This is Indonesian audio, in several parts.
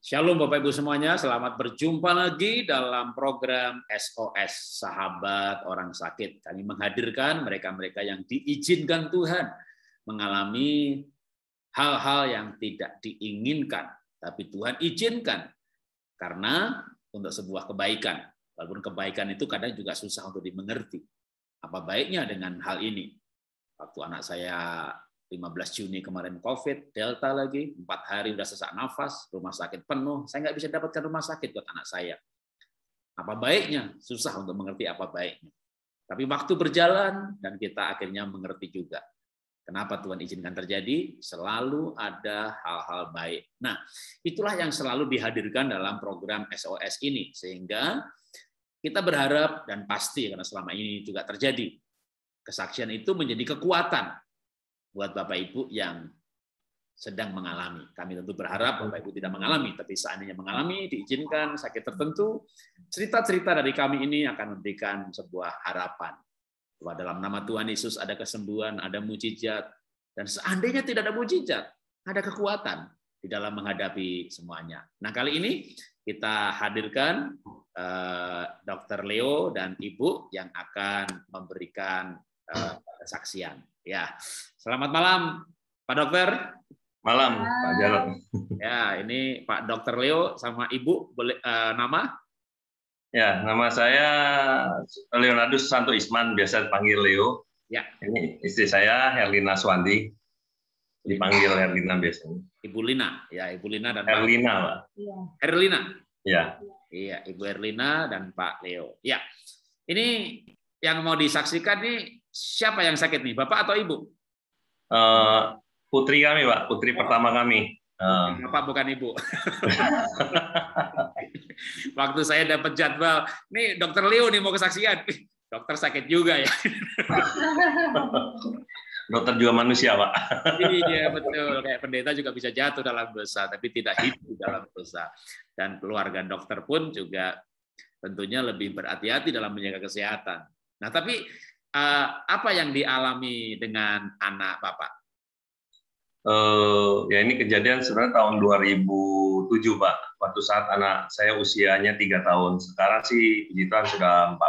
Shalom Bapak Ibu semuanya, selamat berjumpa lagi dalam program SOS Sahabat Orang Sakit. Kami menghadirkan mereka-mereka yang diizinkan Tuhan mengalami hal-hal yang tidak diinginkan, tapi Tuhan izinkan karena untuk sebuah kebaikan. Walaupun kebaikan itu kadang juga susah untuk dimengerti. Apa baiknya dengan hal ini? Waktu anak saya 15 Juni kemarin COVID, Delta lagi, 4 hari udah sesak nafas, rumah sakit penuh, saya nggak bisa dapatkan rumah sakit buat anak saya. Apa baiknya? Susah untuk mengerti apa baiknya. Tapi waktu berjalan, dan kita akhirnya mengerti juga. Kenapa Tuhan izinkan terjadi? Selalu ada hal-hal baik. Nah, itulah yang selalu dihadirkan dalam program SOS ini. Sehingga kita berharap, dan pasti karena selama ini juga terjadi, kesaksian itu menjadi kekuatan buat Bapak Ibu yang sedang mengalami. Kami tentu berharap Bapak Ibu tidak mengalami, tapi seandainya mengalami, diizinkan sakit tertentu, cerita-cerita dari kami ini akan memberikan sebuah harapan. Bahwa dalam nama Tuhan Yesus ada kesembuhan, ada mujizat, dan seandainya tidak ada mujizat, ada kekuatan di dalam menghadapi semuanya. Nah, kali ini kita hadirkan Dr. Leo dan Ibu yang akan memberikan kesaksian. Ya, selamat malam, Pak Dokter. Malam, Pak Jarod. Ya, ini Pak Dokter Leo sama Ibu, boleh nama? Ya, nama saya Leonardus Santo Isman, biasa dipanggil Leo. Ya. Ini istri saya Herlina Swandi, dipanggil Herlina biasanya. Ibu Lina, ya Ibu Lina dan Herlina, Pak. Herlina. Ya. Iya, Ibu Herlina dan Pak Leo. Ya, ini yang mau disaksikan nih siapa yang sakit nih, Bapak atau Ibu? Putri kami, Pak. Putri pertama kami. Bapak bukan Ibu. Waktu saya dapat jadwal, nih Dokter Leo nih mau kesaksian. Dokter sakit juga ya. Dokter juga manusia, Pak. Iya, betul. Kayak pendeta juga bisa jatuh dalam dosa, tapi tidak hidup dalam dosa. Dan keluarga dokter pun juga tentunya lebih berhati-hati dalam menjaga kesehatan. Nah, tapi apa yang dialami dengan anak Bapak? Ya ini kejadian sebenarnya tahun 2007, Pak. Waktu saat anak saya usianya 3 tahun. Sekarang sih puji Tuhan sudah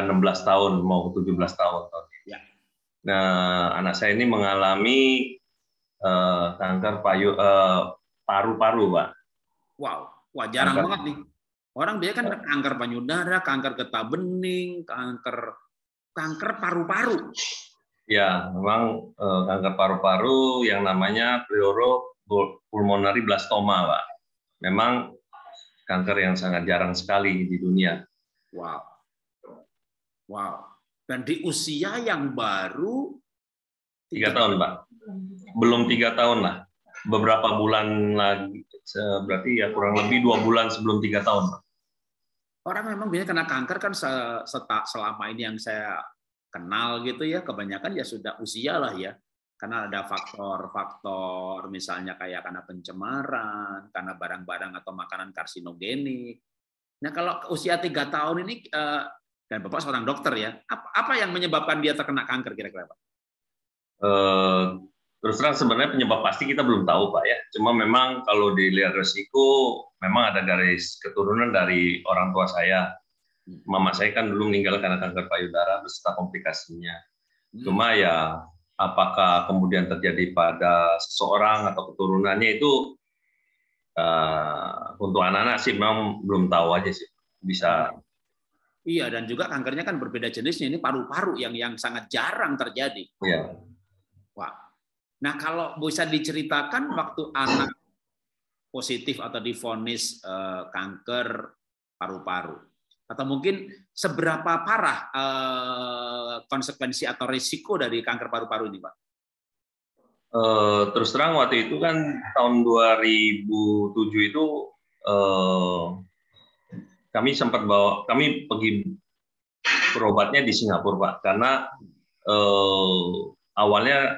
16 tahun, mau 17 tahun. Ya. Nah, anak saya ini mengalami kanker paru-paru, Pak. Wow, wah jarang banget nih. Orang biasa kan kanker payudara, kanker getah bening, kanker paru-paru. Ya, memang kanker paru-paru yang namanya pleuro-pulmonary blastoma, Pak. Memang kanker yang sangat jarang sekali di dunia. Wow. Wow. Dan di usia yang baru 3 tahun, Pak. Belum 3 tahun lah. Beberapa bulan lagi, berarti ya kurang lebih 2 bulan sebelum 3 tahun, Pak. Orang memang biasanya kena kanker kan selama ini yang saya kenal gitu ya, kebanyakan ya sudah usia lah ya. Karena ada faktor-faktor misalnya kayak karena pencemaran, karena barang-barang atau makanan karsinogenik. Nah, kalau usia 3 tahun ini, dan Bapak seorang dokter ya, apa yang menyebabkan dia terkena kanker kira-kira, Pak? Terus terang sebenarnya penyebab pasti kita belum tahu, Pak ya. Cuma memang kalau dilihat resiko, memang ada garis keturunan dari orang tua saya. Mama saya kan dulu meninggal karena kanker payudara beserta komplikasinya. Cuma ya apakah kemudian terjadi pada seseorang atau keturunannya itu untuk anak-anak sih memang belum tahu aja sih. Bisa. Iya, dan juga kankernya kan berbeda jenisnya. Ini paru-paru yang sangat jarang terjadi. Iya. Wah. Nah, kalau bisa diceritakan waktu anak positif atau divonis kanker paru-paru, atau mungkin seberapa parah konsekuensi atau risiko dari kanker paru-paru ini, Pak? Terus terang waktu itu kan tahun 2007 itu kami pergi berobatnya di Singapura, Pak, karena awalnya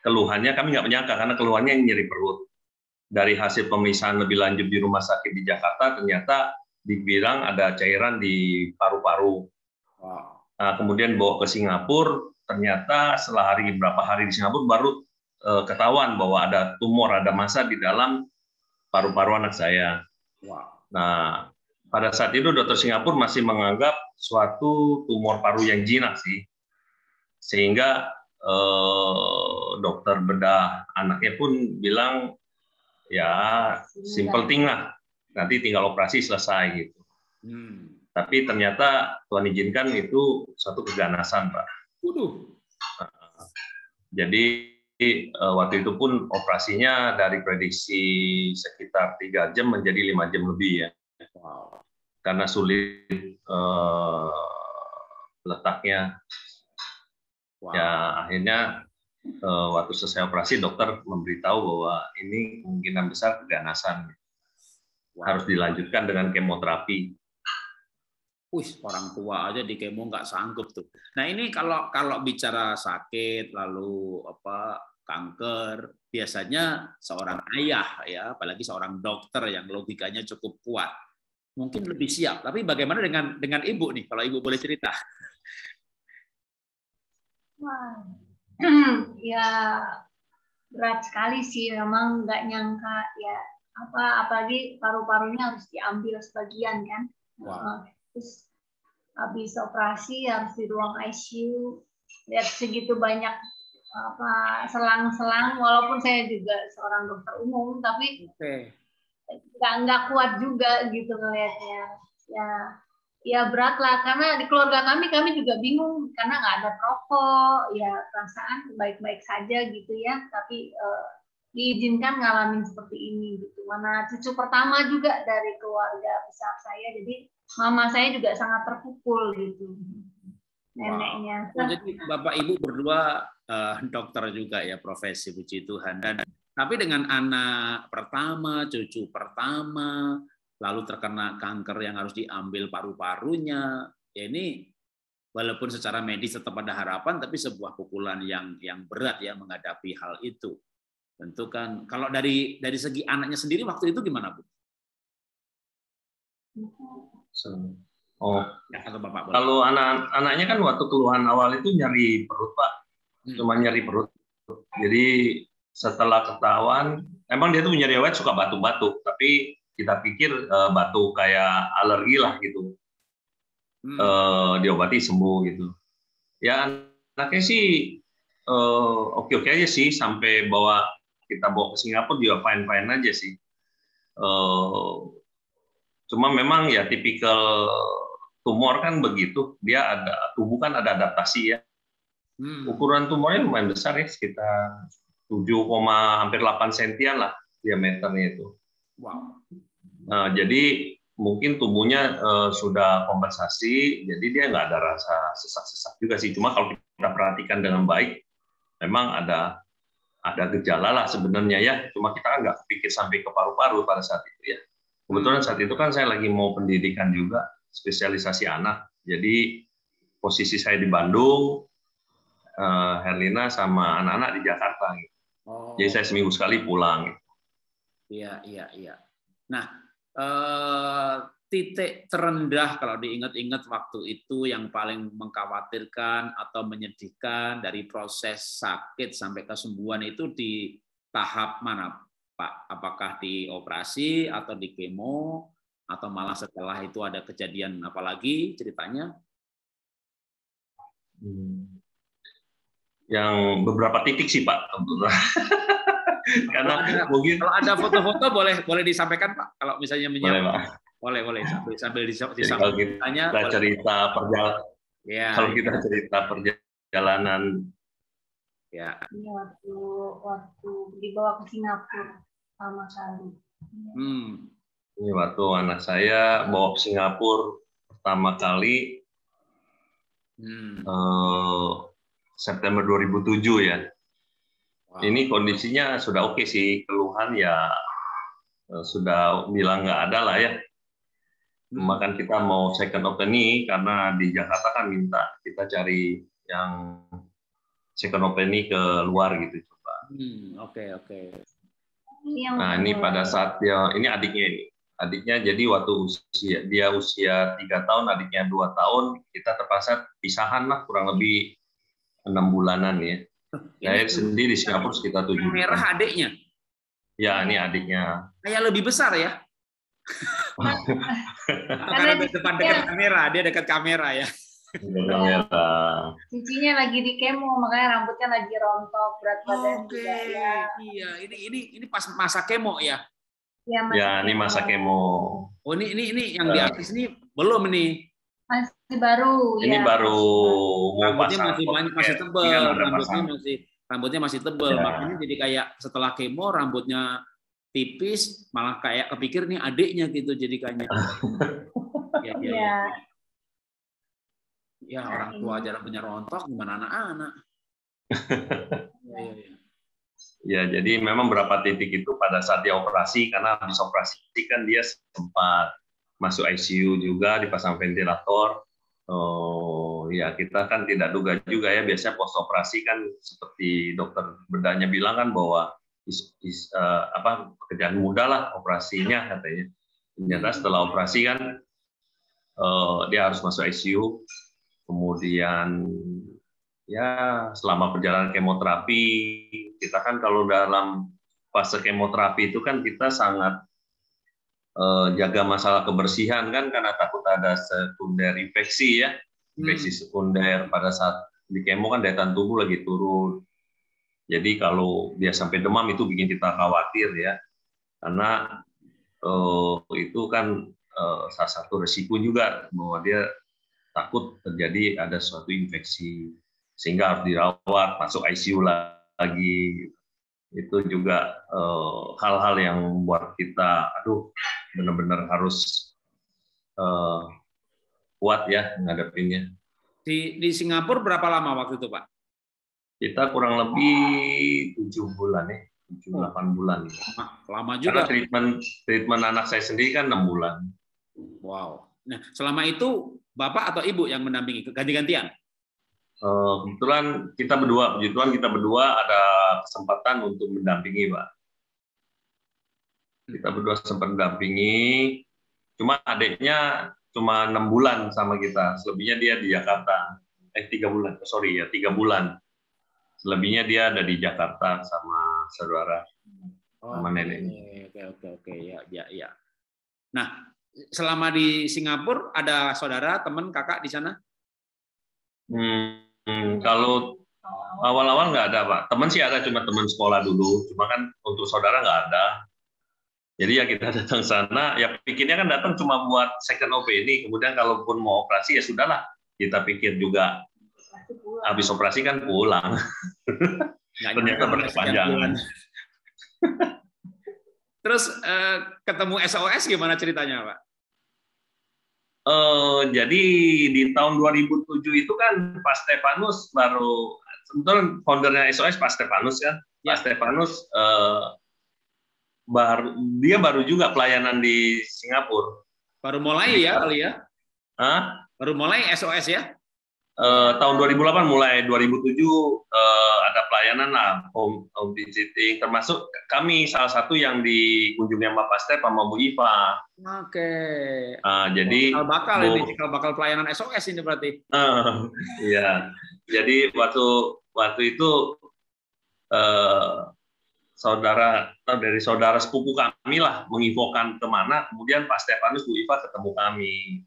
keluhannya kami nggak menyangka karena keluhannya nyeri perut. Dari hasil pemeriksaan lebih lanjut di rumah sakit di Jakarta ternyata dibilang ada cairan di paru-paru. Nah, kemudian bawa ke Singapura, ternyata setelah berapa hari di Singapura baru ketahuan bahwa ada tumor, ada massa di dalam paru-paru anak saya. Wow. Nah, pada saat itu dokter Singapura masih menganggap suatu tumor paru yang jinak sih, sehingga dokter bedah anaknya pun bilang ya simple thing lah, nanti tinggal operasi selesai gitu. Tapi ternyata Tuhan izinkan itu suatu keganasan, Pak. Jadi waktu itu pun operasinya dari prediksi sekitar 3 jam menjadi 5 jam lebih ya. Wow. Karena sulit letaknya. Wow. Ya akhirnya waktu selesai operasi dokter memberitahu bahwa ini kemungkinan besar keganasan. Wow. Harus dilanjutkan dengan kemoterapi. Wih, orang tua aja di kemo nggak sanggup tuh. Nah ini kalau bicara sakit lalu kanker, biasanya seorang ayah ya, apalagi seorang dokter yang logikanya cukup kuat, mungkin lebih siap. Tapi bagaimana dengan ibu nih? Kalau ibu boleh cerita. Wah, ya berat sekali sih. Memang nggak nyangka ya apalagi paru-parunya harus diambil sebagian kan. Wow. Terus habis operasi harus di ruang ICU, lihat segitu banyak selang-selang, walaupun saya juga seorang dokter umum, tapi nggak kuat juga gitu ngelihatnya. Ya berat lah, karena di keluarga kami juga bingung karena nggak ada perokok, ya perasaan baik-baik saja gitu ya, tapi diizinkan ngalamin seperti ini gitu. Mana cucu pertama juga dari keluarga besar saya, jadi mama saya juga sangat terpukul gitu, neneknya. Wow. Jadi bapak ibu berdua dokter juga ya, profesi, puji Tuhan. Dan tapi dengan anak pertama, cucu pertama, lalu terkena kanker yang harus diambil paru-parunya, ya ini walaupun secara medis tetap ada harapan, tapi sebuah pukulan yang berat ya menghadapi hal itu. Tentu kan kalau dari segi anaknya sendiri waktu itu gimana, Bu? Ya, kalau anaknya kan waktu keluhan awal itu nyeri perut, Pak. Cuma nyeri perut. Jadi setelah ketahuan, emang dia tuh nyeri awet suka batuk-batuk, tapi kita pikir batuk kayak alergi lah gitu. Diobati sembuh gitu. Ya anaknya sih oke-oke aja sih, sampai kita bawa ke Singapura juga fine-fine aja sih. Cuma memang ya tipikal tumor kan begitu, dia tubuh kan ada adaptasi ya. Ukuran tumornya lumayan besar ya, sekitar 7,8 sentian lah diameternya itu. Wow. Nah, jadi mungkin tubuhnya sudah kompensasi, jadi dia nggak ada rasa sesak-sesak juga sih. Cuma kalau kita perhatikan dengan baik, memang ada gejala lah sebenarnya ya. Cuma kita nggak pikir sampai ke paru-paru pada saat itu ya. Kebetulan saat itu kan saya lagi mau pendidikan juga, spesialisasi anak. Jadi posisi saya di Bandung, Herlina sama anak-anak di Jakarta. Gitu. Jadi saya seminggu sekali pulang. Iya. Nah, titik terendah kalau diingat-ingat waktu itu yang paling mengkhawatirkan atau menyedihkan dari proses sakit sampai kesembuhan itu di tahap mana, Pak? Apakah di operasi atau di kemo atau malah setelah itu ada kejadian apalagi ceritanya? Yang beberapa titik sih, Pak. Karena kalau ada foto-foto boleh disampaikan, Pak. Kalau misalnya menyiapkan, boleh sambil disampaikan. Kalau kita cerita perjalanan, ya, kalau kita cerita perjalanan, ya waktu dibawa ke Singapura sama kali. Ini waktu anak saya bawa ke Singapura pertama kali September 2007 ya. Wow. Ini kondisinya sudah oke sih, keluhan ya sudah bilang nggak ada lah ya. Cuma kan kita mau second opinion karena di Jakarta kan minta kita cari yang second opinion ke luar gitu coba. Oke. Nah ini pada saat ini adiknya jadi waktu dia usia 3 tahun, adiknya 2 tahun, kita terpaksa pisahan lah kurang lebih 6 bulanan ya. Saya sendiri di Singapura sekitar 7 bulan. Merah adiknya? Ya, ini adiknya. Kayak lebih besar ya. Karena dekat kamera, dia dekat kamera ya. Kamera. Cincinya lagi di kemo, makanya rambutnya lagi rontok, berat badan juga ya. Iya, ini pas masa kemo ya. Ya, ini masa kemo. Oh, ini yang di atas ini belum nih. Masih baru. Ini ya. baru Rambutnya masih tebal, rambutnya masih tebal, ya. Makanya jadi kayak setelah kemo rambutnya tipis, malah kayak kepikir nih adiknya gitu jadi kayaknya. Ya, orang tua aja punya rontok, gimana anak-anak? Ya, jadi memang berapa titik itu pada saat dia operasi, karena habis operasi kan dia sempat masuk ICU juga, dipasang ventilator. Oh, ya kita kan tidak duga juga ya, biasanya post operasi kan seperti dokter bedahnya bilang kan bahwa pekerjaan mudah lah operasinya katanya. Ternyata setelah operasi kan dia harus masuk ICU, kemudian ya selama perjalanan kemoterapi, kita kan kalau dalam fase kemoterapi itu kan kita sangat jaga masalah kebersihan kan, karena takut ada sekunder infeksi ya, infeksi sekunder pada saat di kemo kan daya tahan tubuh lagi turun. Jadi kalau dia sampai demam itu bikin kita khawatir ya, karena itu kan salah satu resiko juga bahwa dia takut terjadi ada suatu infeksi sehingga harus dirawat, masuk ICU lagi. Itu juga hal-hal yang membuat kita, benar-benar harus kuat ya menghadapinya. Di Singapura berapa lama waktu itu, Pak? Kita kurang lebih 7 bulan ya, 7-8 bulan. Lama juga. Karena treatment anak saya sendiri kan 6 bulan. Wow. Nah, selama itu Bapak atau Ibu yang mendampingi, ganti-gantian? Kebetulan kita berdua ada kesempatan untuk mendampingi, Pak. Kita berdua sempat mendampingi, cuma adiknya cuma 6 bulan sama kita, selebihnya dia di Jakarta. 3 bulan, 3 bulan. Selebihnya dia ada di Jakarta sama saudara, sama neneknya. Oke, ya. Nah, selama di Singapura ada saudara, teman, kakak di sana? Kalau awal-awal nggak ada, Pak. Teman sih ada, cuma teman sekolah dulu. Cuma kan untuk saudara nggak ada. Jadi ya kita datang sana, ya pikirnya kan datang cuma buat second opini. Kemudian kalaupun mau operasi ya sudahlah. Kita pikir juga habis operasi kan pulang. Ternyata berkepanjangan. Terus ketemu SOS gimana ceritanya, Pak? Jadi di tahun 2007 itu kan Pak Stefanus baru, sebetulnya foundernya SOS Pak Stefanus kan. Ya. Pak Stefanus dia baru juga pelayanan di Singapura. Baru mulai ya kali ya? Baru mulai SOS ya? Tahun 2008 mulai, 2007 ada pelayanan lah, home visiting, termasuk kami salah satu yang dikunjungi sama Pak Step sama Bu Iva. Oke. Jadi cikal bakal pelayanan SOS ini berarti. Iya. Jadi waktu itu dari saudara sepupu kami lah menginfokan kemana, kemudian Pak Stefanus Bu Iva ketemu kami.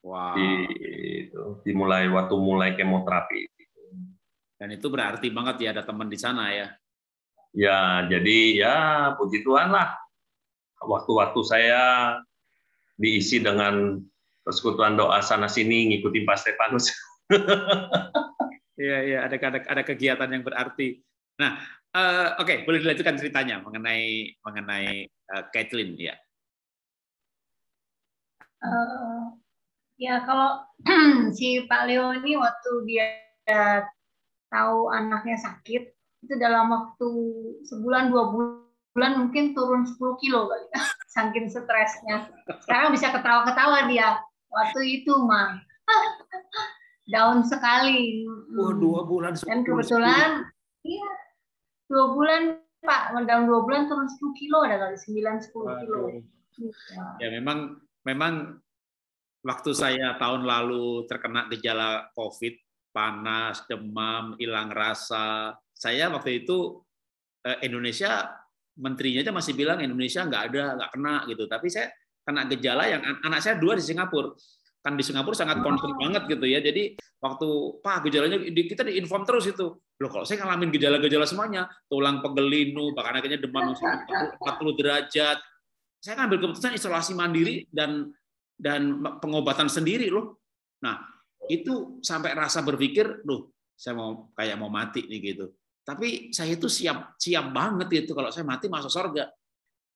Wow. Dimulai waktu mulai kemoterapi. Dan itu berarti banget ya ada teman di sana ya. Ya, jadi ya puji Tuhan lah. Waktu-waktu saya diisi dengan persekutuan doa sana sini ngikutin Pak Stefanus. Iya, ada kegiatan yang berarti. Nah, oke, boleh dilanjutkan ceritanya mengenai Kathleen ya. Ya kalau si Pak Leo ini waktu dia tahu anaknya sakit, itu dalam waktu sebulan 2 bulan mungkin turun 10 kilo kali, saking stresnya. Sekarang bisa ketawa-ketawa dia. Waktu itu mah down sekali. 2 bulan. Dan kebetulan, iya 2 bulan Pak, dalam 2 bulan turun 10 kilo ada kali 9-10 kilo. Ya memang waktu saya tahun lalu terkena gejala COVID, panas, demam, hilang rasa, saya waktu itu Indonesia menterinya aja masih bilang Indonesia nggak kena gitu. Tapi saya kena gejala yang anak saya 2 di Singapura. Kan di Singapura sangat concern banget gitu ya. Jadi waktu Pak gejalanya kita diinform terus itu. Loh kalau saya ngalamin gejala-gejala semuanya, tulang pegel linu, bahkan akhirnya demam 40 derajat. Saya ngambil keputusan isolasi mandiri dan pengobatan sendiri loh. Nah, itu sampai rasa berpikir, loh, saya mau mati nih gitu. Tapi saya itu siap banget itu kalau saya mati masuk surga.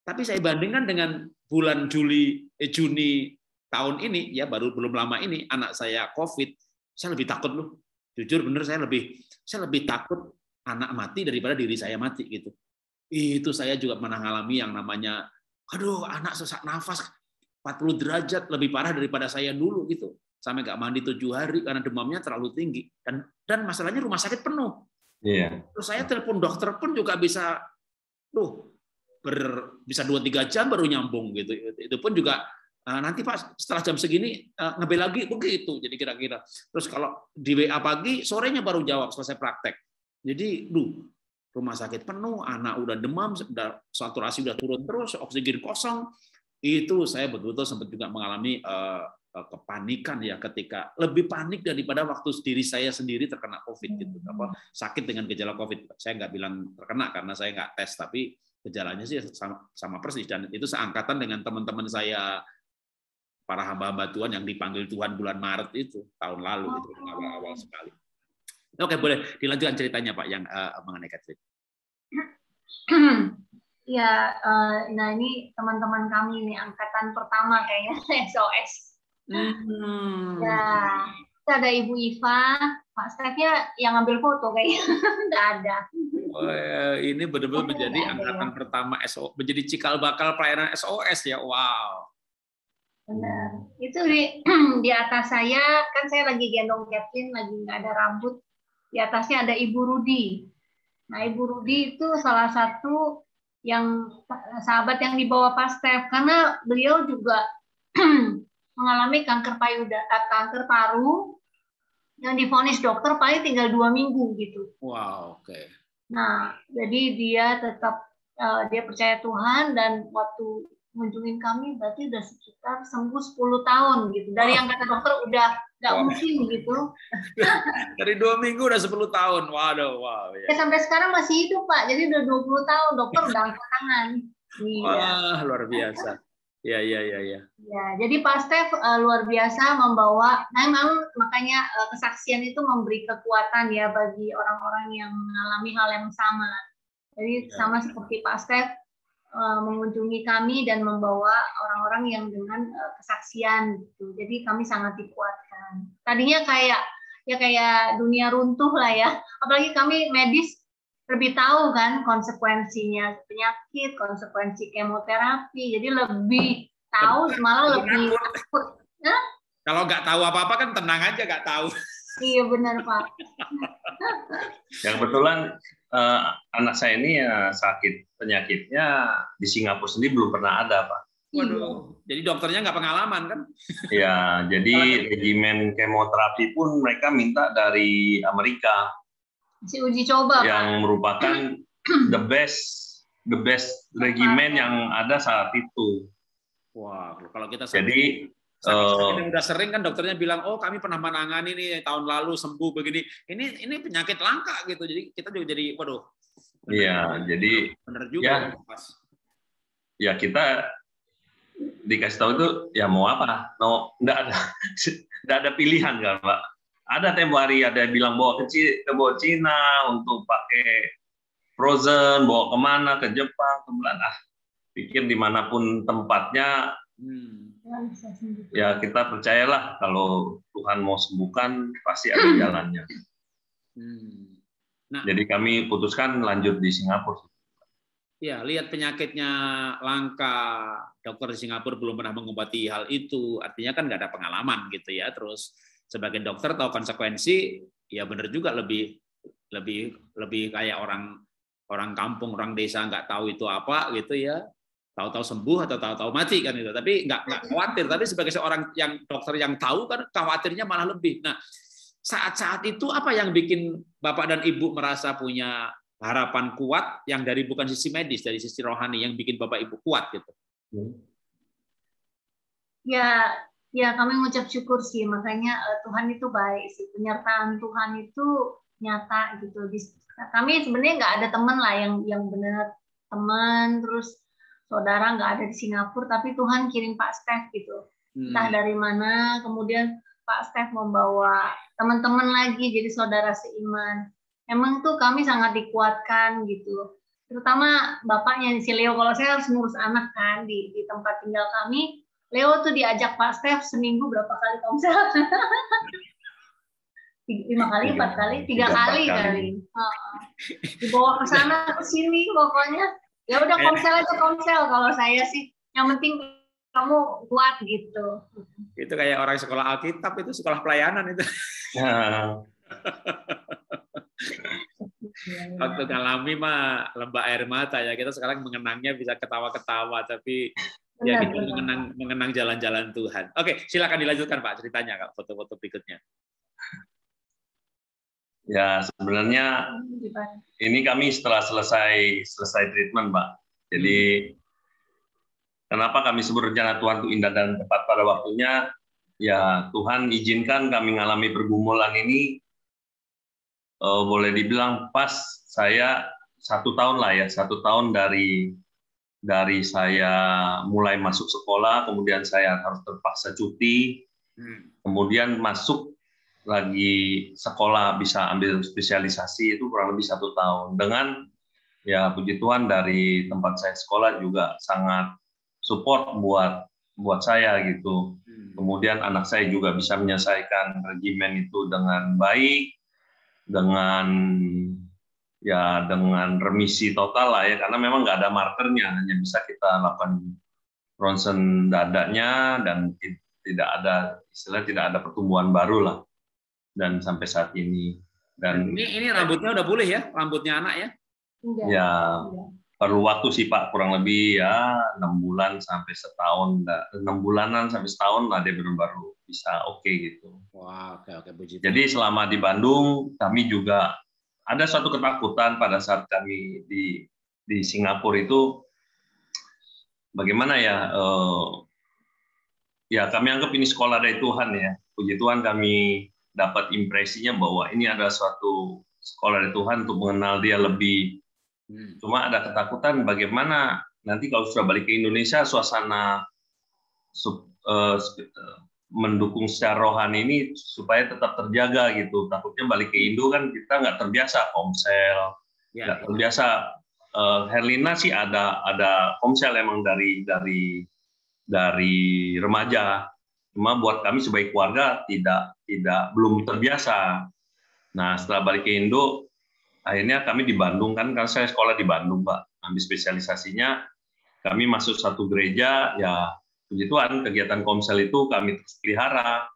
Tapi saya bandingkan dengan bulan Juni tahun ini, ya belum lama ini anak saya COVID, saya lebih takut loh. Jujur bener saya lebih takut anak mati daripada diri saya mati gitu. Itu saya juga pernah mengalami yang namanya, aduh anak sesak nafas 40 derajat lebih parah daripada saya dulu gitu. Sampai nggak mandi 7 hari karena demamnya terlalu tinggi dan masalahnya rumah sakit penuh. Iya. Terus saya telepon dokter pun juga bisa, bisa 2-3 jam baru nyambung gitu. Itu pun juga nanti Pak setelah jam segini ngebel lagi begitu. Jadi kira-kira. Terus kalau di WA pagi sorenya baru jawab selesai praktek. Jadi rumah sakit penuh, anak udah demam, saturasi udah turun terus, oksigen kosong. Itu saya betul-betul sempat juga mengalami kepanikan ya, ketika lebih panik daripada waktu diri saya sendiri terkena COVID gitu. Sakit dengan gejala COVID. Saya nggak bilang terkena karena saya nggak tes, tapi gejalanya sih sama persis, dan itu seangkatan dengan teman-teman saya para hamba-hamba Tuhan yang dipanggil Tuhan bulan Maret itu tahun lalu, itu awal-awal sekali. Oke, boleh dilanjutkan ceritanya Pak yang mengenai Catherine. Ya, nah ini teman-teman kami ini angkatan pertama kayaknya SOS. Ya, kita ada Ibu Iva, Pak Stefnya yang ngambil foto kayaknya nggak ada. Ini benar-benar menjadi angkatan pertama SOS, menjadi cikal bakal pelayanan SOS ya, wow. Benar. Itu di atas saya, kan saya lagi gendong Catherine, lagi nggak ada rambut. Di atasnya ada Ibu Rudi. Nah, Ibu Rudi itu salah satu yang sahabat yang dibawa Pak Stef, karena beliau juga mengalami kanker paru yang divonis dokter paling tinggal 2 minggu gitu. Wow, oke. Nah, jadi dia tetap dia percaya Tuhan, dan waktu mengunjungi kami berarti udah sekitar sembuh 10 tahun gitu. Dari yang kata dokter udah nggak mungkin gitu. Dari 2 minggu udah 10 tahun. Waduh, wow. Ya. Sampai sekarang masih hidup Pak. Jadi udah 20 tahun dokter udah angkat tangan. Wah, luar biasa. Ya. Ya, jadi Pak Stef luar biasa membawa. Nah, memang makanya kesaksian itu memberi kekuatan ya bagi orang-orang yang mengalami hal yang sama. Jadi sama seperti Pak Stef mengunjungi kami dan membawa orang-orang yang dengan kesaksian gitu. Jadi kami sangat dikuatkan. Tadinya kayak dunia runtuh lah ya. Apalagi kami medis lebih tahu kan konsekuensinya penyakit, konsekuensi kemoterapi. Jadi lebih tahu, malah lebih takut. Kalau nggak tahu apa-apa kan tenang aja, nggak tahu. Iya benar Pak. Yang kebetulan anak saya ini ya sakit penyakitnya di Singapura sendiri belum pernah ada Pak. Waduh, jadi dokternya nggak pengalaman kan? Ya, jadi regimen kemoterapi pun mereka minta dari Amerika. Si uji coba yang Pak. Merupakan the best regimen yang ada saat itu. Wah, kalau kita jadi udah sering kan dokternya bilang, oh kami pernah menangani nih tahun lalu sembuh begini. Ini penyakit langka gitu. Jadi kita juga jadi, waduh. Iya, jadi bener juga. Ya kita dikasih tahu itu ya mau apa? Nggak ada pilihan kan Pak. Ada tempo hari ada yang bilang bawa Cina untuk pakai frozen, bawa kemana, ke Jepang, ke Belanda. Pikir dimanapun tempatnya, ya kita percayalah kalau Tuhan mau sembuhkan pasti ada jalannya. Nah, jadi kami putuskan lanjut di Singapura. Ya, lihat penyakitnya langka, dokter di Singapura belum pernah mengobati hal itu, artinya kan nggak ada pengalaman gitu ya. Terus sebagai dokter tahu konsekuensi, ya benar juga lebih kayak orang kampung, orang desa nggak tahu itu apa gitu ya. Tahu-tahu sembuh atau tahu-tahu mati kan itu. Tapi nggak khawatir. Tapi sebagai seorang yang dokter yang tahu kan khawatirnya malah lebih. Nah, saat-saat itu apa yang bikin Bapak dan Ibu merasa punya harapan kuat yang dari bukan sisi medis, dari sisi rohani yang bikin Bapak Ibu kuat gitu. Ya, ya kami mengucap syukur sih, makanya Tuhan itu baik sih, penyertaan Tuhan itu nyata gitu. Kami sebenarnya nggak ada teman lah yang benar teman, terus saudara nggak ada di Singapura, tapi Tuhan kirim Pak Steph gitu. Entah dari mana, kemudian Pak Steph membawa teman-teman lagi jadi saudara seiman. Emang tuh kami sangat dikuatkan gitu. Terutama bapaknya si Leo, kalau saya harus ngurus anak kan di tempat tinggal kami. Leo tuh diajak Pak Steph seminggu berapa kali komsel? 5 kali, 4 kali, 3 kali kali. Dibawa ke sana ke sini pokoknya. Ya udah komsel aja komsel kalau saya sih. Yang penting kamu kuat gitu. Itu kayak orang sekolah Alkitab, itu sekolah pelayanan itu. Waktu ngalami mah lembah air mata ya, kita sekarang mengenangnya bisa ketawa-ketawa, tapi ya kita mengenang jalan-jalan Tuhan. Oke, silakan dilanjutkan Pak ceritanya, Kak, foto-foto berikutnya. Ya, sebenarnya ini kami setelah selesai treatment, Pak. Jadi kenapa kami sebut rencana Tuhan itu indah dan tepat pada waktunya? Ya, Tuhan izinkan kami mengalami pergumulan ini. Boleh dibilang pas saya 1 tahun lah ya, 1 tahun dari saya mulai masuk sekolah, kemudian saya harus terpaksa cuti, kemudian masuk lagi sekolah bisa ambil spesialisasi itu kurang lebih 1 tahun. Dengan ya puji Tuhan dari tempat saya sekolah juga sangat support buat saya gitu. Kemudian anak saya juga bisa menyelesaikan regimen itu dengan baik, dengan remisi total lah ya, karena memang nggak ada markernya, hanya bisa kita lakukan ronsen dadanya dan tidak ada pertumbuhan baru lah, dan sampai saat ini. Dan ini rambutnya udah pulih ya, rambutnya anak ya? Ya perlu waktu sih Pak, kurang lebih ya 6 bulan sampai setahun, 6 bulanan sampai setahun lah dia baru bisa oke gitu. Wah, oke, puji Tuhan. Jadi selama di Bandung kami juga ada suatu ketakutan pada saat kami di Singapura itu, bagaimana ya? Ya kami anggap ini sekolah dari Tuhan ya. Puji Tuhan kami dapat impresinya bahwa ini adalah suatu sekolah dari Tuhan untuk mengenal Dia lebih. Cuma ada ketakutan bagaimana nanti kalau sudah balik ke Indonesia, suasana mendukung secara rohani ini supaya tetap terjaga gitu. Takutnya balik ke Indo kan kita nggak terbiasa komsel, nggak terbiasa. Herlina sih ada komsel emang dari remaja. Cuma buat kami sebagai keluarga belum terbiasa. Nah setelah balik ke Indo, akhirnya kami di Bandung kan, karena saya sekolah di Bandung Pak, ambil spesialisasinya, kami masuk satu gereja ya. Puji Tuhan, kegiatan komsel itu kami terus pelihara.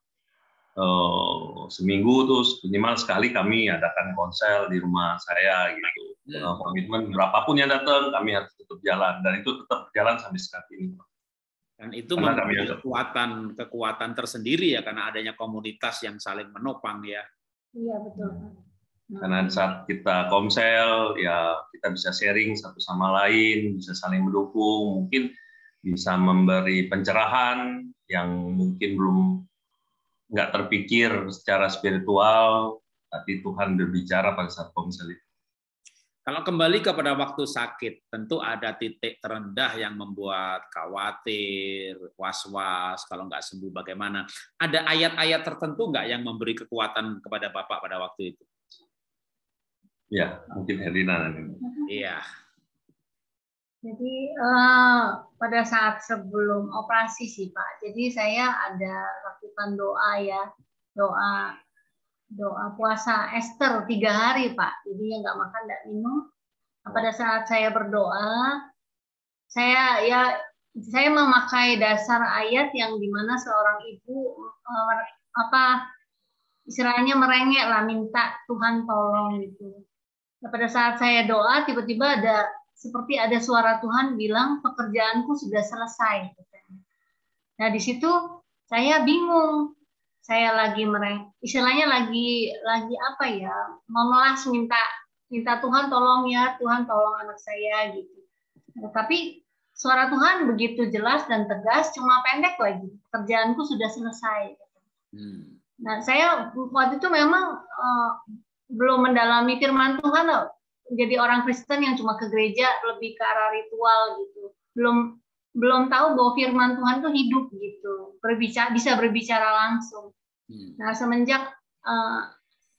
Seminggu terus minimal sekali kami adakan konsel di rumah saya gitu. Komitmen berapapun yang datang kami harus tetap jalan, dan itu tetap berjalan sampai saat ini. Dan itu memberi kekuatan tersendiri ya, karena adanya komunitas yang saling menopang ya. Iya betul. Karena saat kita komsel ya kita bisa sharing satu sama lain, bisa saling mendukung, mungkin bisa memberi pencerahan yang mungkin nggak terpikir secara spiritual, tapi Tuhan berbicara pada saat komsel itu. Kalau kembali kepada waktu sakit, tentu ada titik terendah yang membuat khawatir, was-was, kalau nggak sembuh bagaimana. Ada ayat-ayat tertentu nggak yang memberi kekuatan kepada Bapak pada waktu itu? Ya, mungkin Herlina nanti. Iya. Jadi pada saat sebelum operasi sih Pak, jadi saya ada lakukan doa ya, doa puasa Esther 3 hari Pak, jadi nggak makan nggak minum. Nah, pada saat saya berdoa, saya memakai dasar ayat yang dimana seorang ibu istilahnya merengek lah, minta Tuhan tolong gitu. Nah, pada saat saya doa tiba-tiba seperti ada suara Tuhan bilang pekerjaanku sudah selesai. Nah di situ saya bingung, saya lagi istilahnya lagi apa ya, memelas minta minta Tuhan tolong ya, Tuhan tolong anak saya gitu. Nah, tapi suara Tuhan begitu jelas dan tegas, cuma pendek lagi. Kerjaanku sudah selesai. Nah, saya waktu itu memang belum mendalami firman Tuhan, jadi orang Kristen yang cuma ke gereja, lebih ke arah ritual gitu. Belum tahu bahwa firman Tuhan itu hidup gitu, bisa berbicara langsung. Nah, semenjak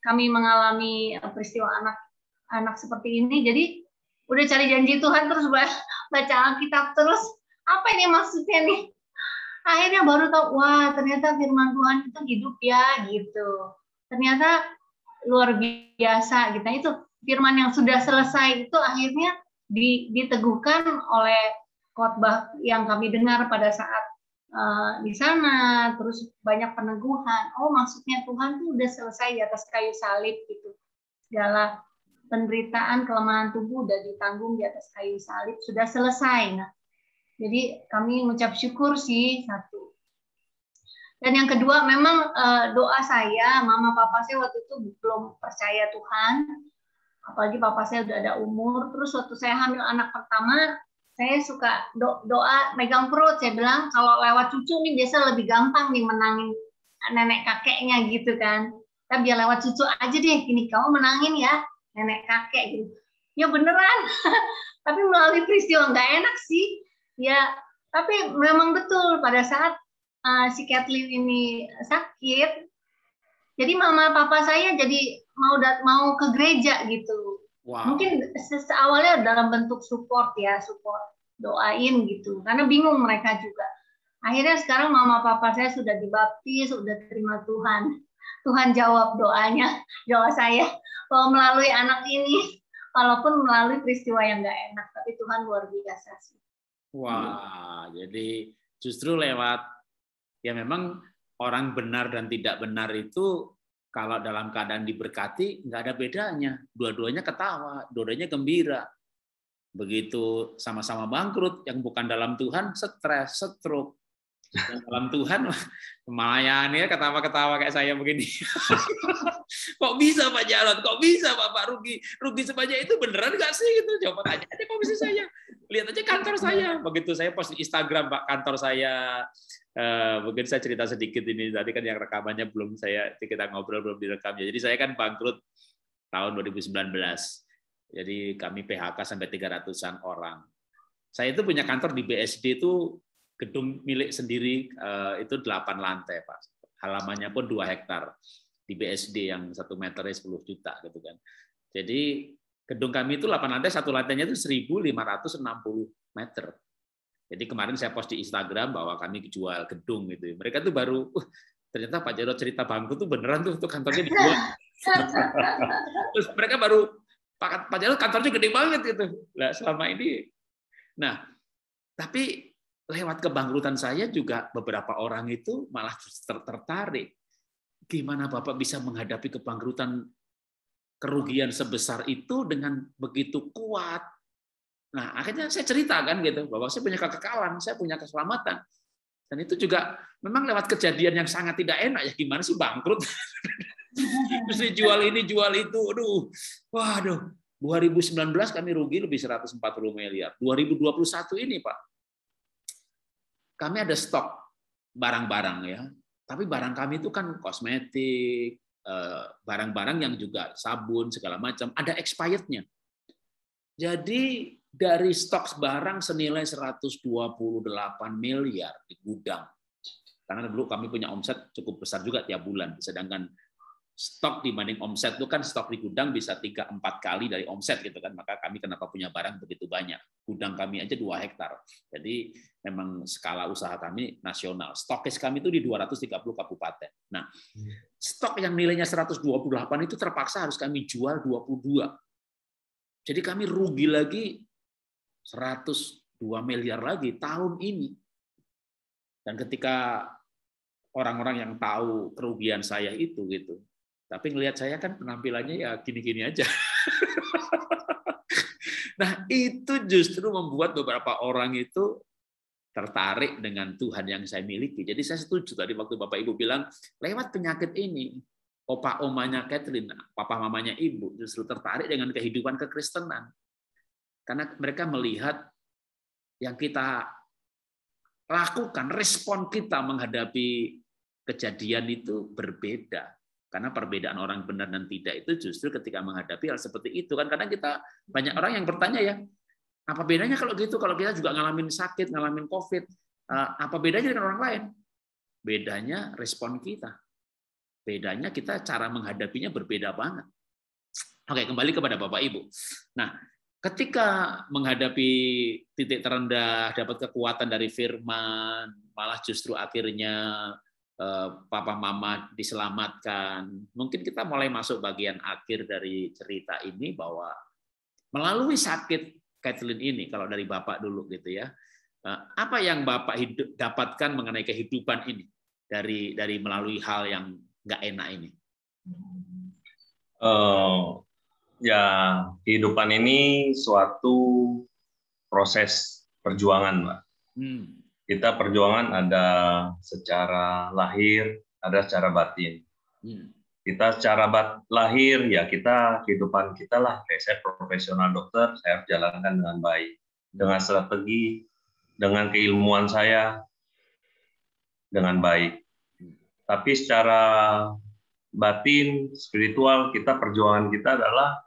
kami mengalami peristiwa anak seperti ini, jadi udah cari janji Tuhan terus baca Alkitab terus, apa ini maksudnya nih? Akhirnya baru tahu, wah ternyata firman Tuhan itu hidup ya gitu. Ternyata luar biasa gitu. Nah, itu firman yang sudah selesai itu akhirnya diteguhkan oleh khotbah yang kami dengar pada saat di sana, terus banyak peneguhan. Oh, maksudnya Tuhan tuh udah selesai di atas kayu salib gitu. Segala penderitaan, kelemahan tubuh udah ditanggung di atas kayu salib, sudah selesai. Nah, jadi kami mengucap syukur sih, satu. Dan yang kedua, memang doa saya, mama papa saya waktu itu belum percaya Tuhan, apalagi papa saya udah ada umur. Terus waktu saya hamil anak pertama, saya suka doa megang perut. Saya bilang kalau lewat cucu nih biasa lebih gampang nih menangin nenek kakeknya gitu kan. Kita biar lewat cucu aja deh, gini kamu menangin ya nenek kakek gitu. Ya beneran, tapi melalui peristiwa nggak enak sih. Ya, tapi memang betul pada saat si Kathleen ini sakit, jadi mama papa saya jadi mau ke gereja gitu. Wow. Mungkin awalnya dalam bentuk support doain gitu, karena bingung mereka juga. Akhirnya sekarang mama papa saya sudah dibaptis, sudah terima Tuhan. Tuhan jawab doa saya bahwa melalui anak ini, walaupun melalui peristiwa yang nggak enak, tapi Tuhan luar biasa sih. Wah, jadi justru lewat, ya memang orang benar dan tidak benar itu kalau dalam keadaan diberkati nggak ada bedanya, dua-duanya ketawa, dua-duanya gembira. Begitu sama-sama bangkrut, yang bukan dalam Tuhan stres, stroke. Yang dalam Tuhan melayani ya ketawa-ketawa kayak saya begini. Kok bisa Pak Jarod? Kok bisa Pak rugi sebanyak itu beneran nggak sih? Gitu. Coba tanya aja kok bisa saya. Lihat aja kantor saya. Begitu saya post di Instagram Pak kantor saya. Mungkin saya cerita sedikit ini. Tadi kan yang rekamannya belum kita ngobrol belum direkam. Jadi saya kan bangkrut tahun 2019. Jadi kami PHK sampai 300-an orang. Saya itu punya kantor di BSD itu gedung milik sendiri, itu 8 lantai, Pak. Halamannya pun 2 hektar. Di BSD yang 1 meternya 10 juta gitu kan. Jadi gedung kami itu 8 lantai, satu lantainya itu 1.560 meter. Jadi kemarin saya post di Instagram bahwa kami jual gedung gitu. Mereka tuh baru ternyata Pak Jarod cerita bangkrut tuh beneran tuh kantornya dijual. Terus mereka baru Pak Jarod kantornya gede banget gitu. Lah selama ini. Nah, tapi lewat kebangkrutan saya juga beberapa orang itu malah tertarik. Gimana Bapak bisa menghadapi kebangkrutan, kerugian sebesar itu dengan begitu kuat? Nah, akhirnya saya ceritakan gitu bahwa saya punya kekekalan, saya punya keselamatan. Dan itu juga memang lewat kejadian yang sangat tidak enak ya, gimana sih bangkrut? Terus jual ini, jual itu. Aduh. Waduh. 2019 kami rugi lebih 140 miliar. 2021 ini, Pak, kami ada stok barang-barang ya. Tapi barang kami itu kan kosmetik, barang-barang yang juga sabun segala macam, ada expirednya. Jadi dari stok barang senilai 128 miliar di gudang. Karena dulu kami punya omset cukup besar juga tiap bulan, sedangkan stok dibanding omset itu kan stok di gudang bisa 3-4 kali dari omset gitu kan. Maka kami kenapa punya barang begitu banyak? Gudang kami aja 2 hektar. Jadi memang skala usaha kami nasional. Stokis kami itu di 230 kabupaten. Nah, stok yang nilainya 128 itu terpaksa harus kami jual 22. Jadi kami rugi lagi 102 miliar lagi tahun ini. Dan ketika orang-orang yang tahu kerugian saya itu gitu, tapi ngelihat saya kan penampilannya ya gini-gini aja. Nah, itu justru membuat beberapa orang itu tertarik dengan Tuhan yang saya miliki. Jadi saya setuju tadi waktu Bapak Ibu bilang, lewat penyakit ini, opa omanya Kathleen, papa mamanya ibu justru tertarik dengan kehidupan kekristenan. Karena mereka melihat yang kita lakukan, respon kita menghadapi kejadian itu berbeda. Karena perbedaan orang benar dan tidak itu justru ketika menghadapi hal seperti itu kan. Karena kita banyak orang yang bertanya ya, apa bedanya kalau gitu? Kalau kita juga ngalamin sakit, ngalamin COVID, apa bedanya dengan orang lain? Bedanya respon kita. Bedanya kita cara menghadapinya berbeda banget. Oke, kembali kepada Bapak Ibu. Nah, ketika menghadapi titik terendah, dapat kekuatan dari firman, malah justru akhirnya papa mama diselamatkan. Mungkin kita mulai masuk bagian akhir dari cerita ini bahwa melalui sakit Kathleen ini, kalau dari Bapak dulu gitu ya, apa yang Bapak dapatkan mengenai kehidupan ini dari melalui hal yang nggak enak ini? Ya, kehidupan ini suatu proses perjuangan, Pak. Kita perjuangan ada secara lahir, ada secara batin. Kita secara lahir, ya kita kehidupan kita lah, kayak saya profesional dokter, saya harus jalankan dengan baik, dengan strategi, dengan keilmuan saya, dengan baik. Tapi secara batin, spiritual, perjuangan kita adalah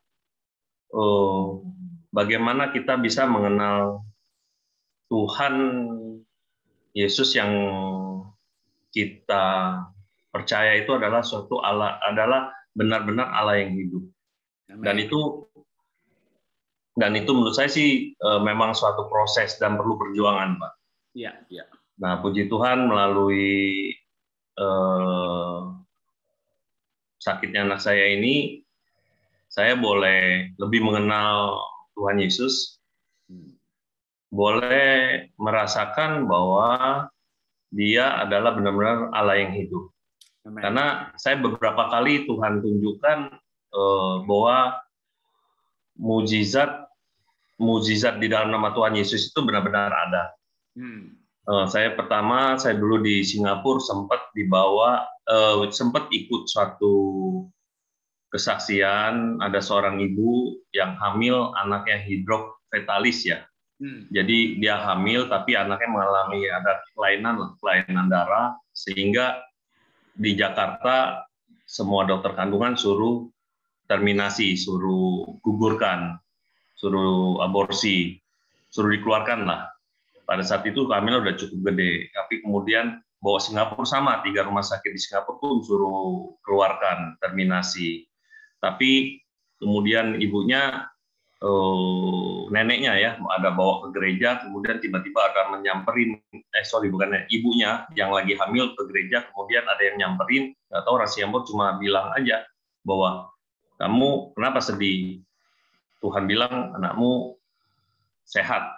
bagaimana kita bisa mengenal Tuhan Yesus yang kita percaya itu adalah suatu Allah, adalah benar-benar Allah yang hidup. Dan itu menurut saya sih memang suatu proses dan perlu perjuangan, Pak. Iya, iya. Nah, puji Tuhan melalui sakitnya anak saya ini, saya boleh lebih mengenal Tuhan Yesus, boleh merasakan bahwa Dia adalah benar-benar Allah yang hidup. Amen. Karena saya beberapa kali Tuhan tunjukkan bahwa mujizat di dalam nama Tuhan Yesus itu benar-benar ada. Saya dulu di Singapura sempat ikut suatu kesaksian, ada seorang ibu yang hamil, anaknya hidrofetalis ya. Jadi dia hamil tapi anaknya mengalami ada kelainan darah, sehingga di Jakarta semua dokter kandungan suruh terminasi, suruh gugurkan, suruh aborsi, suruh dikeluarkan lah. Pada saat itu kehamilan udah cukup gede, tapi kemudian bawa Singapura sama, 3 rumah sakit di Singapura pun suruh keluarkan, terminasi. Tapi kemudian ibunya, neneknya ya, ada bawa ke gereja, kemudian tiba-tiba ada menyamperin, ibunya yang lagi hamil ke gereja, kemudian ada yang nyamperin, nggak tahu orang Singapura cuma bilang aja bahwa kamu kenapa sedih? Tuhan bilang anakmu sehat,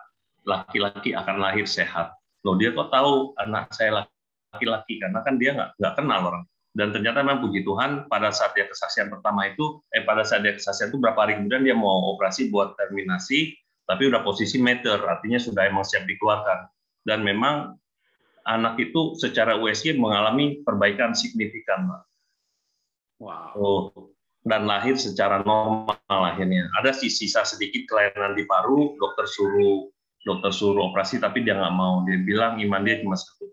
laki-laki akan lahir sehat. Loh, dia kok tahu anak saya laki-laki? Karena kan dia nggak kenal orang. Dan ternyata memang puji Tuhan pada saat dia kesaksian pertama itu, berapa hari kemudian dia mau operasi buat terminasi, tapi udah posisi meter, artinya sudah emang siap dikeluarkan. Dan memang anak itu secara USG mengalami perbaikan signifikan, Pak. Wow. Dan lahir secara normal akhirnya. Ada sisa sedikit kelainan di paru, dokter suruh operasi, tapi dia nggak mau. Dia bilang iman dia cuma satu.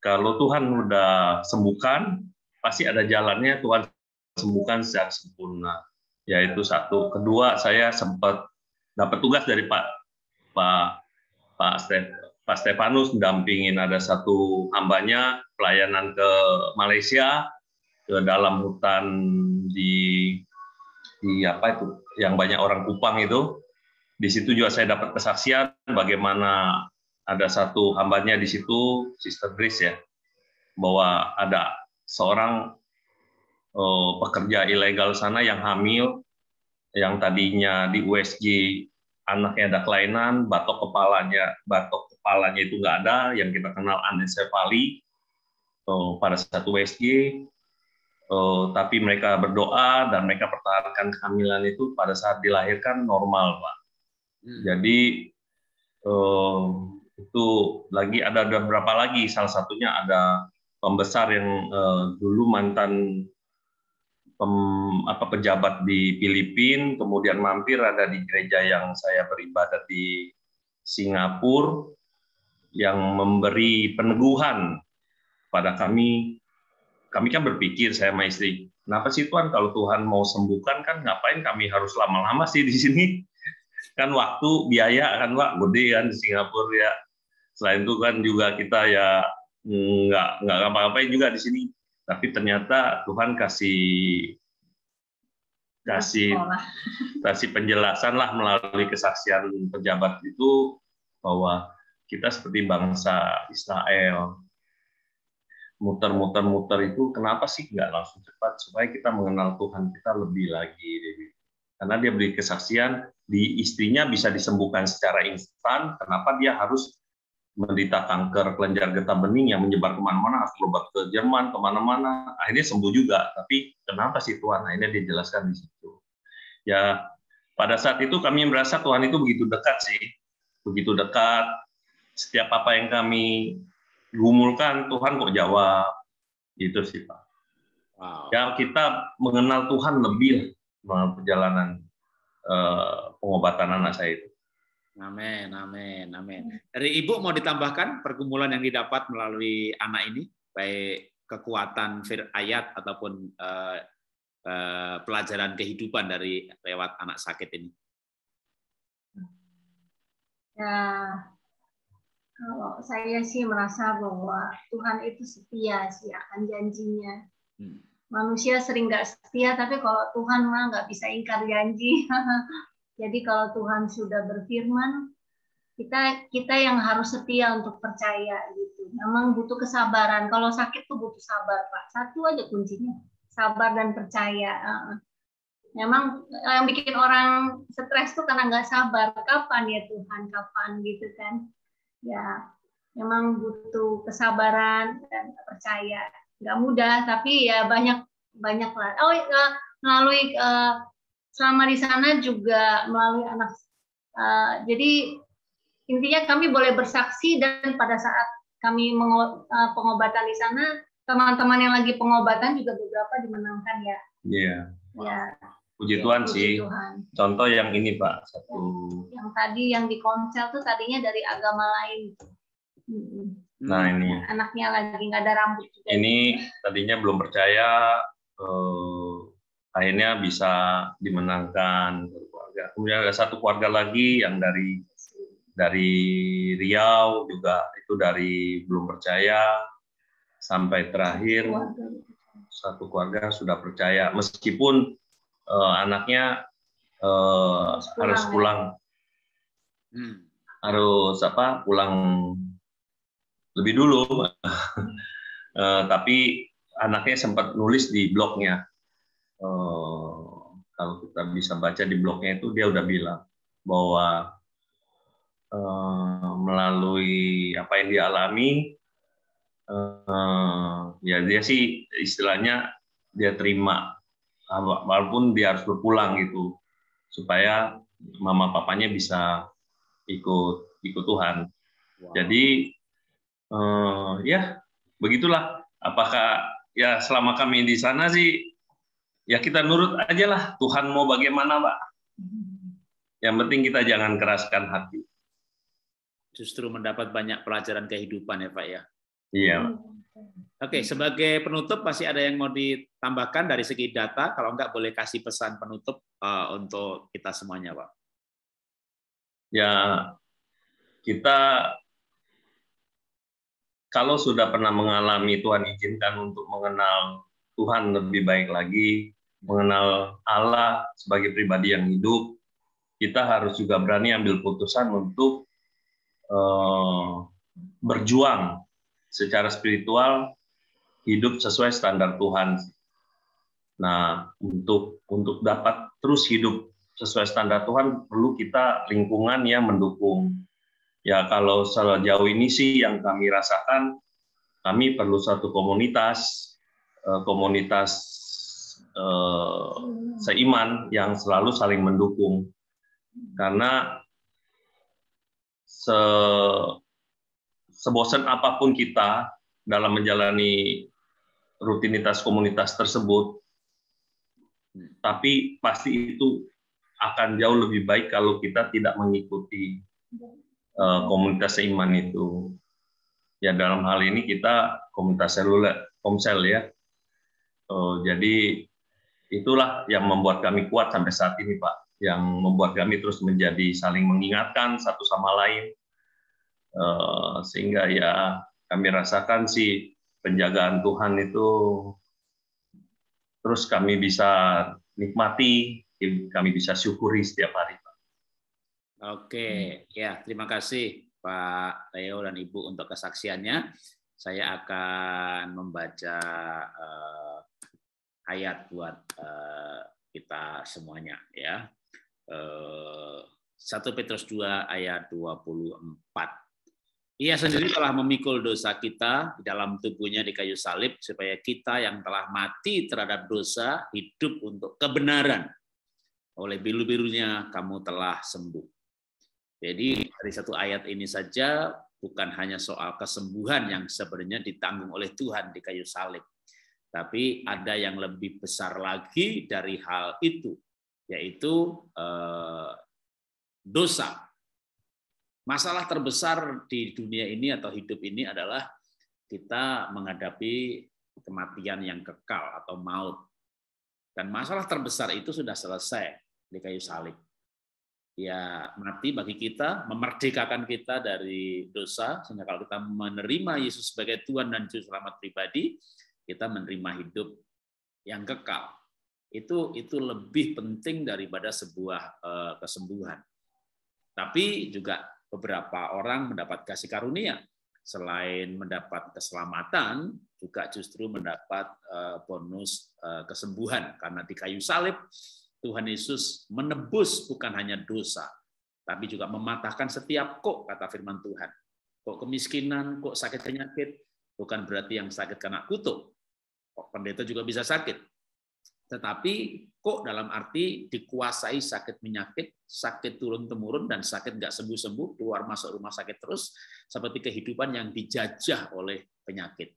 Kalau Tuhan udah sembuhkan, pasti ada jalannya Tuhan sembuhkan secara sempurna. Yaitu satu. Kedua, saya sempat dapat tugas dari Pak Stefanus mendampingin ada satu hambanya pelayanan ke Malaysia, ke dalam hutan di apa itu yang banyak orang Kupang itu. Di situ juga saya dapat kesaksian bagaimana ada satu hambanya di situ, Sister Grace ya, bahwa ada seorang pekerja ilegal sana yang hamil, yang tadinya di USG anaknya ada kelainan, batok kepalanya itu nggak ada, yang kita kenal anencefali pada saat USG, tapi mereka berdoa dan mereka pertahankan kehamilan itu pada saat dilahirkan normal, Pak. Jadi itu lagi ada beberapa lagi, salah satunya ada pembesar yang dulu mantan pejabat di Filipina, kemudian mampir ada di gereja yang saya beribadat di Singapura, yang memberi peneguhan pada kami. Kami kan berpikir, saya sama istri, kenapa sih Tuhan kalau Tuhan mau sembuhkan kan ngapain kami harus lama-lama sih di sini? Kan waktu, biaya kan Pak, gede kan di Singapura ya. Selain itu kan juga kita ya nggak ngapa-ngapain juga di sini. Tapi ternyata Tuhan kasih penjelasan lah melalui kesaksian pejabat itu bahwa kita seperti bangsa Israel, muter-muter itu kenapa sih nggak langsung cepat supaya kita mengenal Tuhan kita lebih lagi. Karena dia beri kesaksian di istrinya bisa disembuhkan secara instan, kenapa dia harus menderita kanker kelenjar getah bening yang menyebar kemana-mana, harus berobat ke Jerman, kemana-mana, akhirnya sembuh juga. Tapi kenapa sih Tuhan? Akhirnya dia jelaskan di situ. Ya, pada saat itu kami merasa Tuhan itu begitu dekat sih, begitu dekat. Setiap apa yang kami gumulkan, Tuhan kok jawab. Itu sih Pak. Wow. Ya, kita mengenal Tuhan lebih dalam perjalanan pengobatan anak saya itu. Amin, amin, amin. Dari Ibu mau ditambahkan pergumulan yang didapat melalui anak ini, baik kekuatan ayat ataupun pelajaran kehidupan dari lewat anak sakit ini. Ya, kalau saya sih merasa bahwa Tuhan itu setia sih akan janjinya. Manusia sering nggak setia, tapi kalau Tuhan mah nggak bisa ingkar janji. Jadi kalau Tuhan sudah berfirman, kita yang harus setia untuk percaya gitu. Memang butuh kesabaran. Kalau sakit tuh butuh sabar, Pak. Satu aja kuncinya, sabar dan percaya. Memang yang bikin orang stres tuh karena nggak sabar. Kapan ya Tuhan? Kapan gitu kan? Ya, memang butuh kesabaran dan percaya. Nggak mudah, tapi ya banyak lah. Melalui selama di sana juga melalui anak. Jadi intinya kami boleh bersaksi, dan pada saat kami pengobatan di sana, teman-teman yang lagi pengobatan juga beberapa dimenangkan ya. Iya. Ya. Puji Tuhan puji sih. Tuhan. Contoh yang ini Pak, satu. Yang tadi yang di konsel tuh tadinya dari agama lain. Nah ini. Anaknya lagi nggak ada rambut juga. Ini tadinya belum percaya, akhirnya bisa dimenangkan keluarga. Kemudian ada satu keluarga lagi yang dari Riau juga, itu dari belum percaya sampai terakhir satu keluarga sudah percaya, meskipun anaknya harus pulang, harus pulang lebih dulu, tapi anaknya sempat nulis di blognya. Kalau kita bisa baca di blognya itu, dia udah bilang bahwa melalui apa yang dia alami, ya dia sih istilahnya dia terima, walaupun dia harus berpulang gitu, supaya mama papanya bisa ikut Tuhan. Wow. Jadi ya begitulah. Apakah ya selama kami di sana sih ya kita nurut aja lah, Tuhan mau bagaimana Pak. Yang penting kita jangan keraskan hati. Justru mendapat banyak pelajaran kehidupan ya Pak ya. Iya. Oke, sebagai penutup masih ada yang mau ditambahkan dari segi data? Kalau enggak boleh kasih pesan penutup untuk kita semuanya Pak. Ya, kita kalau sudah pernah mengalami, Tuhan izinkan untuk mengenal Tuhan lebih baik lagi, mengenal Allah sebagai pribadi yang hidup, kita harus juga berani ambil putusan untuk berjuang secara spiritual, hidup sesuai standar Tuhan. Nah, untuk dapat terus hidup sesuai standar Tuhan, perlu kita lingkungan yang mendukung. Ya, kalau sejauh ini sih yang kami rasakan, kami perlu satu komunitas seiman yang selalu saling mendukung. Karena sebosan apapun kita dalam menjalani rutinitas komunitas tersebut, Tapi pasti itu akan jauh lebih baik kalau kita tidak mengikuti komunitas seiman itu. Ya dalam hal ini kita komunitas seluler, Komsel ya. Jadi itulah yang membuat kami kuat sampai saat ini, Pak. Yang membuat kami terus menjadi saling mengingatkan satu sama lain. Sehingga ya kami rasakan sih penjagaan Tuhan itu terus kami bisa nikmati, kami bisa syukuri setiap hari, Pak. Oke, ya terima kasih Pak Leo dan Ibu untuk kesaksiannya. Saya akan membaca ayat buat kita semuanya ya. 1 Petrus 2 ayat 24. Ia sendiri telah memikul dosa kita di dalam tubuhnya di kayu salib, supaya kita yang telah mati terhadap dosa hidup untuk kebenaran. Oleh biru-birunya kamu telah sembuh. Jadi dari satu ayat ini saja bukan hanya soal kesembuhan yang sebenarnya ditanggung oleh Tuhan di kayu salib, tapi ada yang lebih besar lagi dari hal itu, yaitu dosa. Masalah terbesar di dunia ini atau hidup ini adalah kita menghadapi kematian yang kekal atau maut. Dan masalah terbesar itu sudah selesai di kayu salib. Ya, mati bagi kita, memerdekakan kita dari dosa, sehingga kalau kita menerima Yesus sebagai Tuhan dan Juru Selamat pribadi, kita menerima hidup yang kekal. Itu lebih penting daripada sebuah kesembuhan. Tapi juga beberapa orang mendapat kasih karunia. Selain mendapat keselamatan, juga justru mendapat bonus kesembuhan. Karena di kayu salib, Tuhan Yesus menebus bukan hanya dosa, tapi juga mematahkan setiap kok, kata firman Tuhan. Kok kemiskinan, kok sakit penyakit, bukan berarti yang sakit kena kutuk. Kok pendeta juga bisa sakit. Tetapi kok dalam arti dikuasai sakit penyakit, sakit turun-temurun, dan sakit nggak sembuh-sembuh, keluar masuk rumah sakit terus, seperti kehidupan yang dijajah oleh penyakit.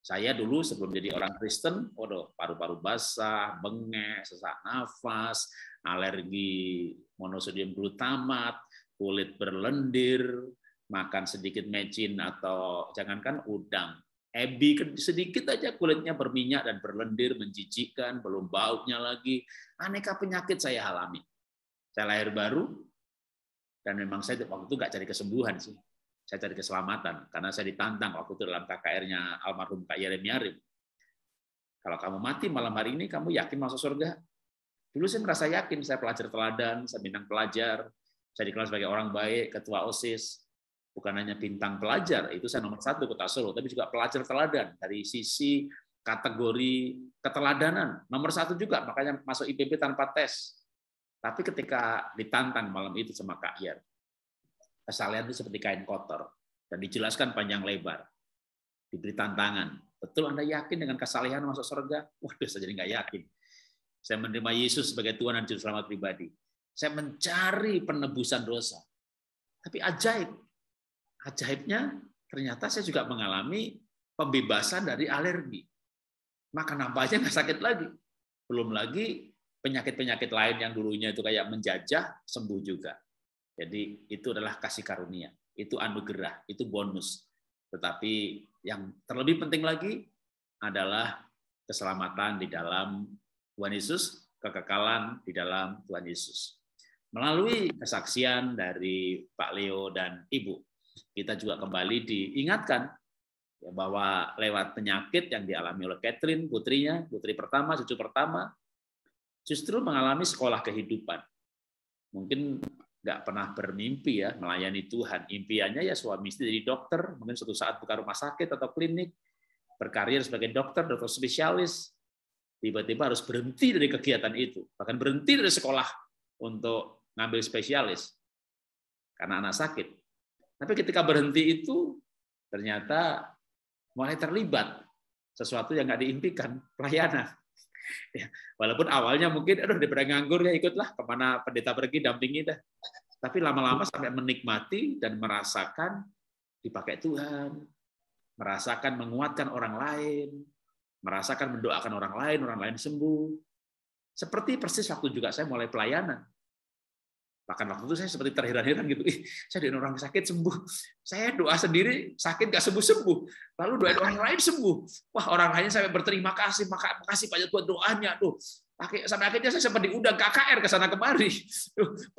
Saya dulu sebelum jadi orang Kristen, paru-paru basah, bengek, sesak nafas, alergi monosodium glutamat, kulit berlendir, makan sedikit mecin atau jangankan udang, ebi sedikit aja kulitnya berminyak dan berlendir, menjijikkan, belum baunya lagi. Aneka penyakit saya alami. Saya lahir baru, dan memang saya waktu itu nggak cari kesembuhan sih. Saya cari keselamatan, karena saya ditantang waktu itu dalam KKR-nya almarhum Kak Yeremia Yarim. Kalau kamu mati malam hari ini, kamu yakin masuk surga? Dulu saya merasa yakin, saya pelajar teladan, saya bintang pelajar, saya dikenal sebagai orang baik, ketua OSIS. Bukan hanya bintang pelajar, itu saya nomor 1 Kota Solo, tapi juga pelajar teladan dari sisi kategori keteladanan. Nomor 1 juga, makanya masuk IPB tanpa tes. Tapi ketika ditantang malam itu sama Kak Yer, kesalahan itu seperti kain kotor, dan dijelaskan panjang lebar, diberi tantangan. Betul Anda yakin dengan kesalehan masuk surga? Waduh, saya jadi nggak yakin. Saya menerima Yesus sebagai Tuhan dan Juru Selamat pribadi. Saya mencari penebusan dosa. Tapi ajaibnya ternyata saya juga mengalami pembebasan dari alergi. Makan apa aja nggak sakit lagi. Belum lagi penyakit-penyakit lain yang dulunya itu kayak menjajah, sembuh juga. Jadi itu adalah kasih karunia, itu anugerah, itu bonus. Tetapi yang terlebih penting lagi adalah keselamatan di dalam Tuhan Yesus, kekekalan di dalam Tuhan Yesus. Melalui kesaksian dari Pak Leo dan Ibu, kita juga kembali diingatkan bahwa lewat penyakit yang dialami oleh Catherine, putrinya, putri pertama, cucu pertama, justru mengalami sekolah kehidupan. Mungkin nggak pernah bermimpi ya melayani Tuhan. Impiannya ya suami istri jadi dokter, mungkin suatu saat buka rumah sakit atau klinik, berkarir sebagai dokter spesialis. Tiba-tiba harus berhenti dari kegiatan itu, bahkan berhenti dari sekolah untuk ngambil spesialis karena anak sakit. Tapi ketika berhenti itu ternyata mulai terlibat sesuatu yang nggak diimpikan, pelayanan. Ya, walaupun awalnya mungkin daripada nganggur ya ikutlah kemana pendeta pergi, dampingi dah. Tapi lama-lama sampai menikmati dan merasakan dipakai Tuhan, merasakan menguatkan orang lain, merasakan mendoakan orang lain sembuh. Seperti persis waktu juga saya mulai pelayanan. Bahkan waktu itu saya seperti terheran-heran gitu. Saya doain orang sakit sembuh. Saya doa sendiri sakit nggak sembuh-sembuh. Lalu doain orang lain sembuh. Wah, orang lain sampai berterima kasih. Makasih banyak buat doanya. Tuh. Sampai akhirnya saya sempat diundang KKR ke sana kemari.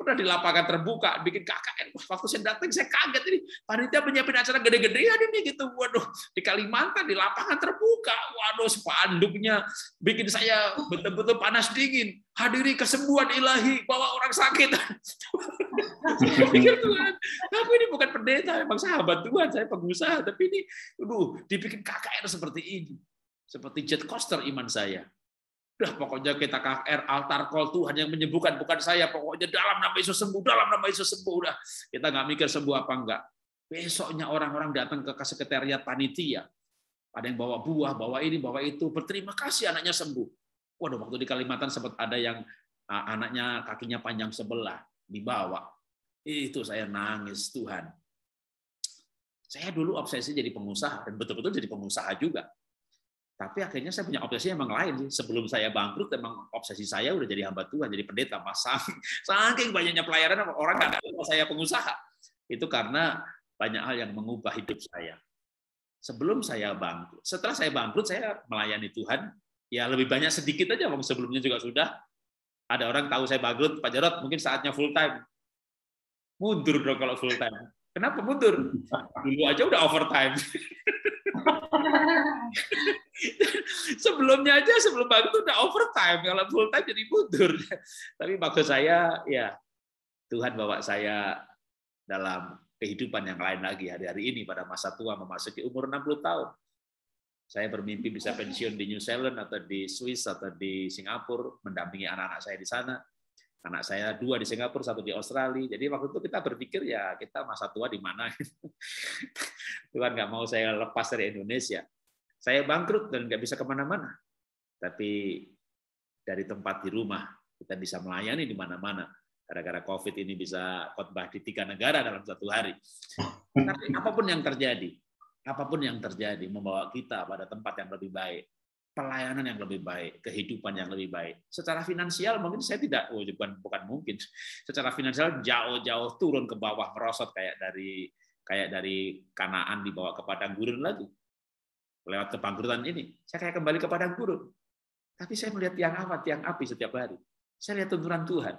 Pernah di lapangan terbuka bikin KKR. Waktu saya datang saya kaget ini. Panitia menyiapin acara gede-gedean ini gitu. Waduh, di Kalimantan di lapangan terbuka. Waduh, spanduknya bikin saya betul-betul panas dingin. Hadiri kesembuhan ilahi, bawa orang sakit. Saya pikir Tuhan, aku ini bukan pendeta, memang sahabat Tuhan, saya pengusaha, tapi ini dibikin KKR seperti ini. Seperti jet coaster iman saya. Udah pokoknya kita KKR, altar call Tuhan yang menyembuhkan, bukan saya. Pokoknya dalam nama Yesus sembuh, dalam nama Yesus sembuh. Udah, kita nggak mikir sembuh apa enggak. Besoknya orang-orang datang ke sekretariat panitia. Ada yang bawa buah, bawa ini, bawa itu. Berterima kasih anaknya sembuh. Waduh, waktu di Kalimantan sempat ada yang anaknya kakinya panjang sebelah, dibawa. Itu saya nangis, Tuhan. Saya dulu obsesi jadi pengusaha, dan betul-betul jadi pengusaha juga. Tapi akhirnya saya punya obsesi emang lain sih. Sebelum saya bangkrut, emang obsesi saya udah jadi hamba Tuhan, jadi pendeta. Saking banyaknya pelayanan, orang nggak tahu saya pengusaha. Itu karena banyak hal yang mengubah hidup saya. Sebelum saya bangkrut, setelah saya bangkrut, saya melayani Tuhan. Ya lebih banyak sedikit aja, sebelumnya juga sudah. Ada orang tahu saya bangkrut, Pak Jarod, mungkin saatnya full time. Mundur dong kalau full time. Kenapa mundur? Dulu aja udah overtime. Sebelumnya aja sebelum bangkrut udah overtime, kalau full time jadi mundur. Tapi maksud saya ya Tuhan bawa saya dalam kehidupan yang lain lagi hari-hari ini pada masa tua memasuki umur 60 tahun. Saya bermimpi bisa pensiun di New Zealand atau di Swiss atau di Singapura mendampingi anak-anak saya di sana. Anak saya 2 di Singapura, 1 di Australia. Jadi waktu itu kita berpikir ya kita masa tua di mana. Tuhan nggak mau saya lepas dari Indonesia. Saya bangkrut dan nggak bisa kemana-mana. Tapi dari tempat di rumah kita bisa melayani di mana-mana. Gara-gara COVID ini bisa khotbah di 3 negara dalam 1 hari. Tapi apapun yang terjadi membawa kita pada tempat yang lebih baik. Pelayanan yang lebih baik, kehidupan yang lebih baik. Secara finansial mungkin saya tidak, bukan mungkin. Secara finansial jauh-jauh turun ke bawah, merosot kayak dari Kanaan dibawa ke padang gurun lagi. Lewat kebangkrutan ini, saya kayak kembali ke padang gurun. Tapi saya melihat tiang api setiap hari. Saya lihat tuntunan Tuhan.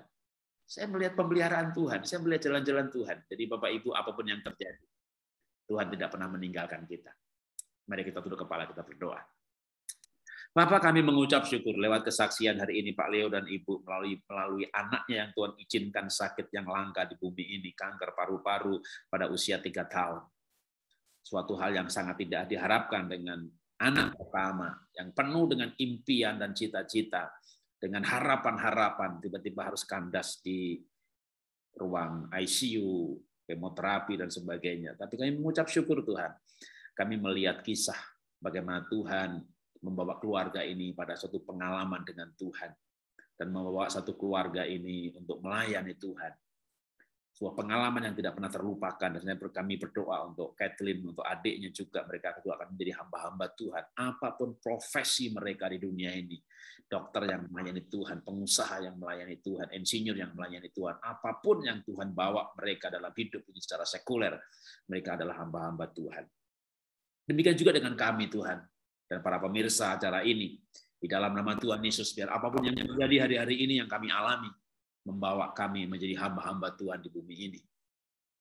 Saya melihat pemeliharaan Tuhan. Saya melihat jalan-jalan Tuhan. Jadi Bapak Ibu, apapun yang terjadi, Tuhan tidak pernah meninggalkan kita. Mari kita tunduk kepala, kita berdoa. Bapak, kami mengucap syukur lewat kesaksian hari ini Pak Leo dan Ibu melalui anaknya yang Tuhan izinkan sakit yang langka di bumi ini, kanker paru-paru pada usia 3 tahun. Suatu hal yang sangat tidak diharapkan dengan anak pertama yang penuh dengan impian dan cita-cita, dengan harapan-harapan tiba-tiba harus kandas di ruang ICU, kemoterapi dan sebagainya. Tapi kami mengucap syukur Tuhan. Kami melihat kisah bagaimana Tuhan membawa keluarga ini pada suatu pengalaman dengan Tuhan dan membawa satu keluarga ini untuk melayani Tuhan. Sebuah pengalaman yang tidak pernah terlupakan. Dan kami berdoa untuk Kathleen, untuk adiknya juga, mereka kedua akan menjadi hamba-hamba Tuhan. Apapun profesi mereka di dunia ini, dokter yang melayani Tuhan, pengusaha yang melayani Tuhan, insinyur yang melayani Tuhan, apapun yang Tuhan bawa mereka dalam hidup ini secara sekuler, mereka adalah hamba-hamba Tuhan. Demikian juga dengan kami Tuhan. Dan para pemirsa acara ini, di dalam nama Tuhan Yesus, biar apapun yang terjadi hari-hari ini yang kami alami, membawa kami menjadi hamba-hamba Tuhan di bumi ini.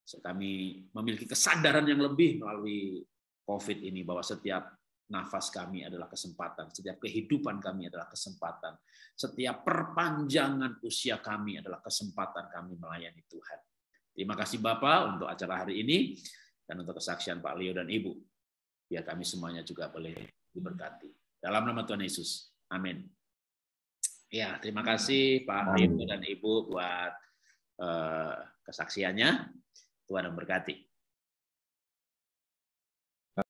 So, kami memiliki kesadaran yang lebih melalui COVID ini, bahwa setiap nafas kami adalah kesempatan, setiap kehidupan kami adalah kesempatan, setiap perpanjangan usia kami adalah kesempatan kami melayani Tuhan. Terima kasih Bapak untuk acara hari ini, dan untuk kesaksian Pak Leo dan Ibu. Biar kami semuanya juga boleh diberkati. Dalam nama Tuhan Yesus. Amin. Ya, terima kasih Pak Leo dan Ibu buat kesaksiannya. Tuhan memberkati.